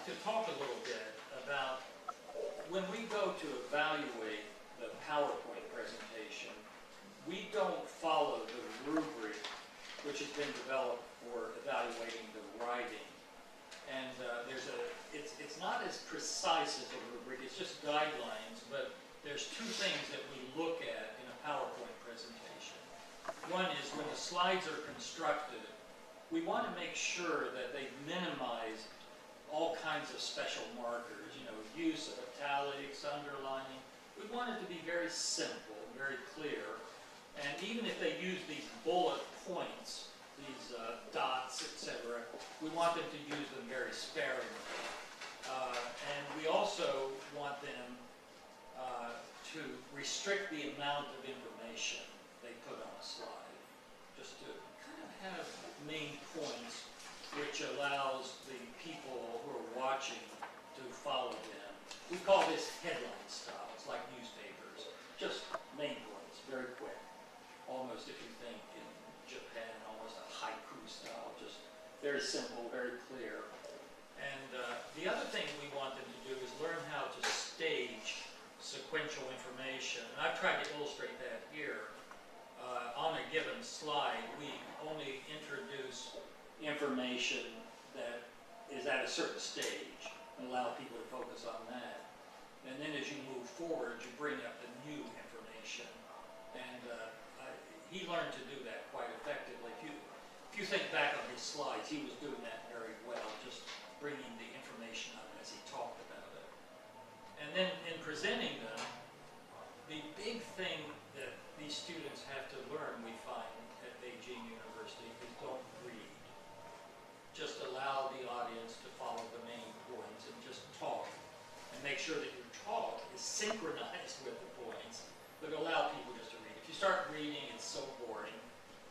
to talk a little bit about when we go to evaluate the PowerPoint presentation, we don't follow the rubric which has been developed for evaluating the writing. And it's not as precise as a rubric, it's just guidelines, but there's two things that we look at in a PowerPoint presentation. One is when the slides are constructed, we want to make sure that they minimize all kinds of special markers, you know, use of italics, underlining. We want it to be very simple, very clear. And even if they use these bullet points, these dots, etc., we want them to use them very sparingly. And we also want them to restrict the amount of information they put on a slide, just to kind of have main points which allows the people who are watching to follow them. We call this headline style. It's like newspapers, just main points, very quick. Almost, if you think in Japan, almost a haiku style, just very simple, very clear. And the other thing we want them to do is learn how to stage sequential information. And I've tried to illustrate that here. On a given slide, we only introduce information that is at a certain stage and allow people to focus on that. And then as you move forward, you bring up the new information. And he learned to do that quite effectively. If you think back on his slides, he was doing that very well, just bringing the information up as he talked about it. And then in presenting them, the big thing that these students have to learn, we find at Beijing University, is don't read. Just allow the audience to follow the main points and just talk. And make sure that your talk is synchronized with the points, but allow people just to read. If you start reading, it's so boring,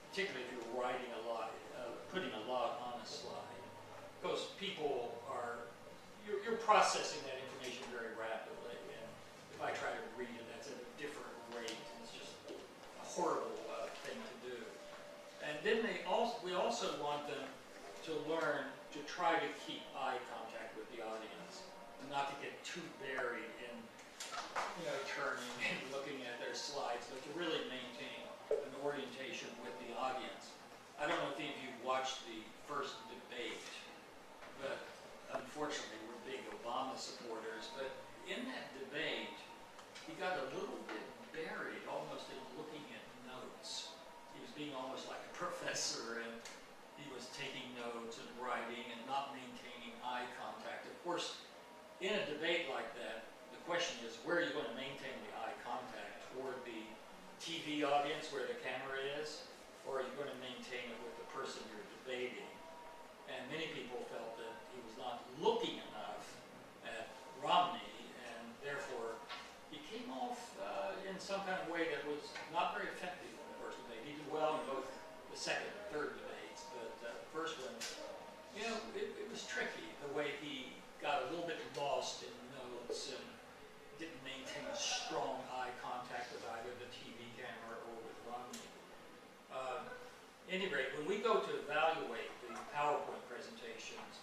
particularly if you're writing a lot, putting a lot on a slide, because people are, you're processing that information very rapidly, and if I try to read it, that's at a different rate, and it's just a horrible thing to do. And then we also want them to learn to try to keep eye contact with the audience, and not to get too buried in, you know, turning and looking at their slides, but to really maintain an orientation with the audience. I don't know if any of you watched the first debate, but unfortunately we're big Obama supporters, but in that debate, he got a little bit buried, almost in looking at notes. He was being almost like a professor, and he was taking notes and writing and not maintaining eye contact. Of course, in a debate like that, the question is, where are you going to maintain the eye contact? Toward the TV audience where the camera is? Or are you going to maintain it with the person you're debating? And many people felt that he was not looking enough at Romney, and therefore he came off in some kind of way that was not very effective in the first debate. He did well in both the second and third debates, but the first one, you know, it was tricky, the way he got a little bit lost in notes and didn't maintain a strong eye contact with either the TV camera or with Romney. At any rate, when we go to evaluate the PowerPoint presentations,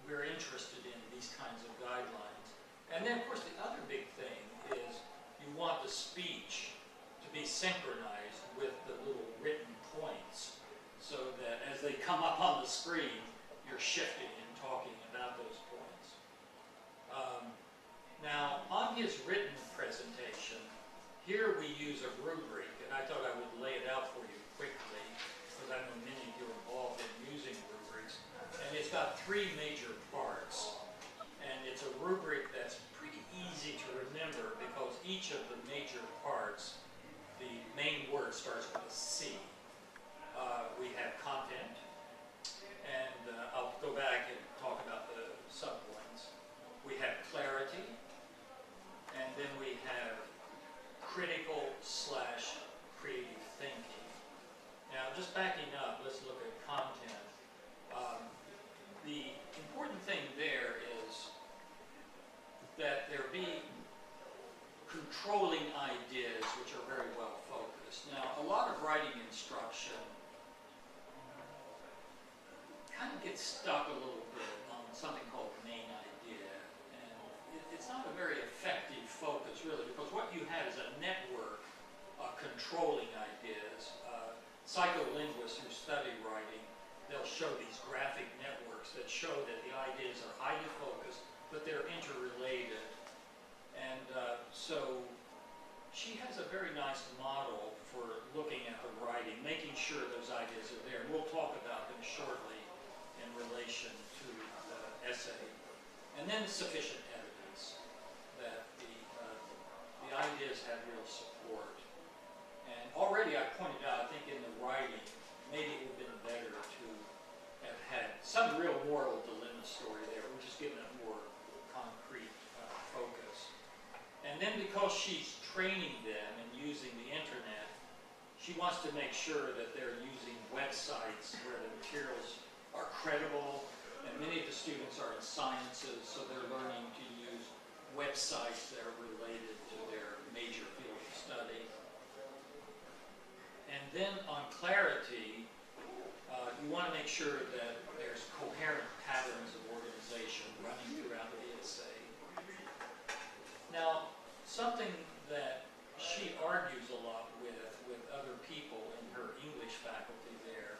we're interested in these kinds of guidelines. And then, of course, the other big thing is you want the speech to be synchronized with the little written points, so that as they come up on the screen, you're shifting and talking about those points. Now, on his written presentation, here we use a rubric, and I thought I would lay it out for you quickly, because I know many of you are involved in using rubrics. And it's got three major parts, and it's a rubric that's pretty easy to remember, because each of the major parts, the main word starts with a C. We have content, and I'll go back and talk about the subpoints. We have clarity, and then we have critical/creative thinking. Now, just backing up, let's look at content. The important thing there is that there be controlling ideas which are very well focused. Now, a lot of writing instruction kind of gets stuck a little bit on something called main idea. it's not a very effective focus, really, because what you have is a network controlling ideas. Psycholinguists who study writing, they'll show these graphic networks that show that the ideas are highly focused, but they're interrelated. And so she has a very nice model for looking at the writing, making sure those ideas are there. And we'll talk about them shortly in relation to the essay. And then sufficient evidence that the ideas have real support. And already I pointed out, I think in the writing, maybe it would have been better to have had some real moral dilemma story there. We're just giving it more concrete focus. And then because she's training them and using the internet, she wants to make sure that they're using websites where the materials are credible. And many of the students are in sciences, so they're learning to use websites that are related to their major field of study. And then on clarity, you want to make sure that there's coherent patterns of organization running throughout the essay. Now, something that she argues a lot with other people in her English faculty there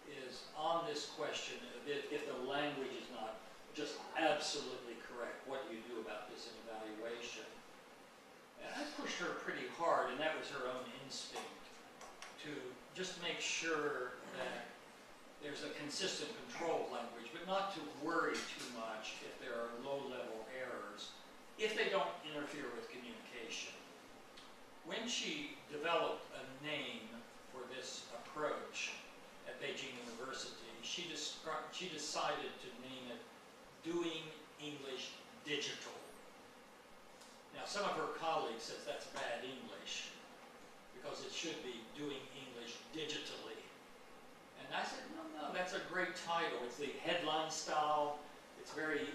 is on this question of if the language is not just absolutely correct, what do you do about this in evaluation? And I pushed her pretty hard, and that was her own instinct, to just make sure that there's a consistent control of language, but not to worry too much if there are low-level errors, if they don't interfere with communication. When she developed a name for this approach at Beijing University, she decided to name it Doing English Digital. Now, some of her colleagues says that's bad English, because it should be Doing English Digitally. And I said, no, that's a great title. It's the headline style. It's very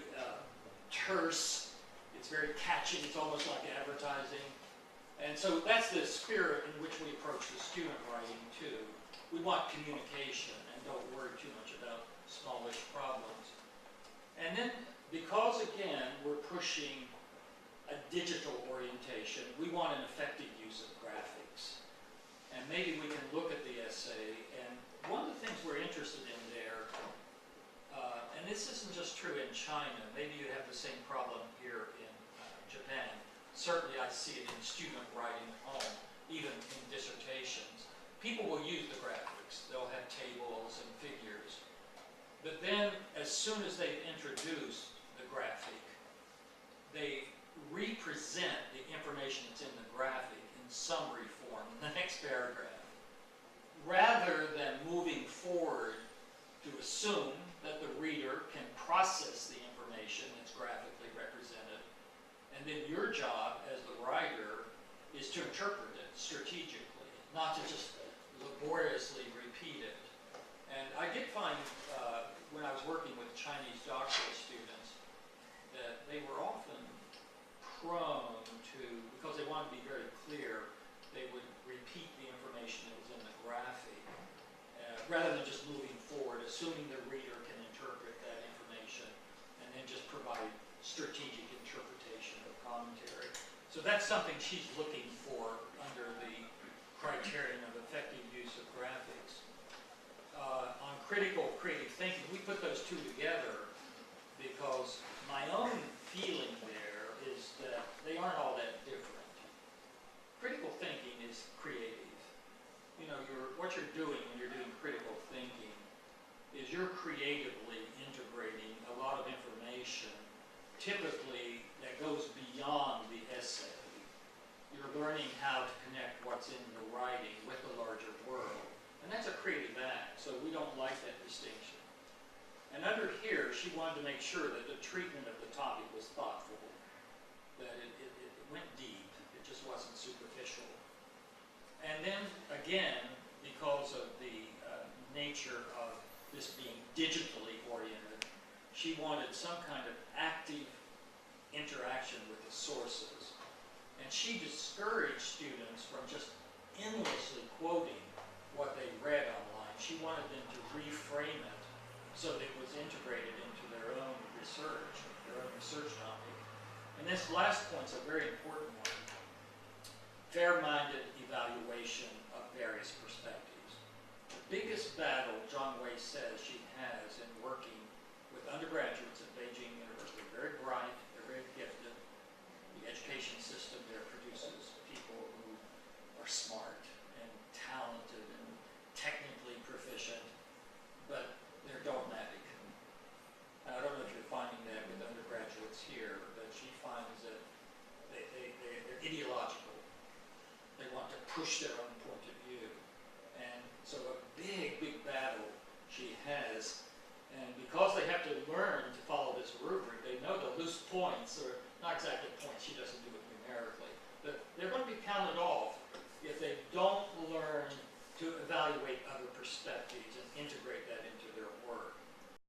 terse. It's very catchy. It's almost like advertising. And so that's the spirit in which we approach the student writing, too. We want communication and don't worry too much about smallish problems. And then, because, again, we're pushing a digital orientation, we want an effective use of graphics. And maybe we can look at the essay, and one of the things we're interested in there, and this isn't just true in China, maybe you have the same problem here in Japan. Certainly I see it in student writing at home, even in dissertations. People will use the graphics. They'll have tables and figures. But then, as soon as they've introduced the graphic, they represent the information that's in the graphic in summary form in the next paragraph, rather than moving forward to assume that the reader can process the information that's graphically represented, and then your job as the writer is to interpret it strategically, not to just laboriously repeat it. And I did find, when I was working with Chinese doctoral students, that they were often prone to, because they wanted to be very clear, they would repeat the information that was in the graphic, rather than just moving forward, assuming the reader can interpret that information, and then just provide strategic interpretation of commentary. So that's something she's looking for under the criterion of effective use of graphics. On critical creative thinking, we put those two together because my own feeling there is that they aren't all that different. Critical thinking is creative. You know, what you're doing when you're doing critical thinking is you're creatively integrating a lot of information, typically that goes beyond the essay. You're learning how to connect what's in the writing with the larger world. And that's a creative act, so we don't like that distinction. And under here, she wanted to make sure that the treatment of the topic was thoughtful, that it went deep, it just wasn't superficial. And then, again, because of the nature of this being digitally oriented, she wanted some kind of active interaction with the sources. And she discouraged students from just endlessly quoting what they read online. She wanted them to reframe it so that it was integrated into their own research topic. And this last point's a very important one. Fair-minded evaluation of various perspectives. The biggest battle, John Wei says, she has in working with undergraduates at Beijing University, very bright, they're very gifted. The education system there produces people who are smart and talented and technically proficient, but they're dogmatic. I don't know if you're finding that with undergraduates here, but she finds that they're ideological. They want to push their own point of view. And so a big, big battle she has. And because they have to learn to follow this rubric, they know the loose points, or not exactly points, she doesn't do it numerically, but they're going to be counted off if they don't learn to evaluate other perspectives and integrate that into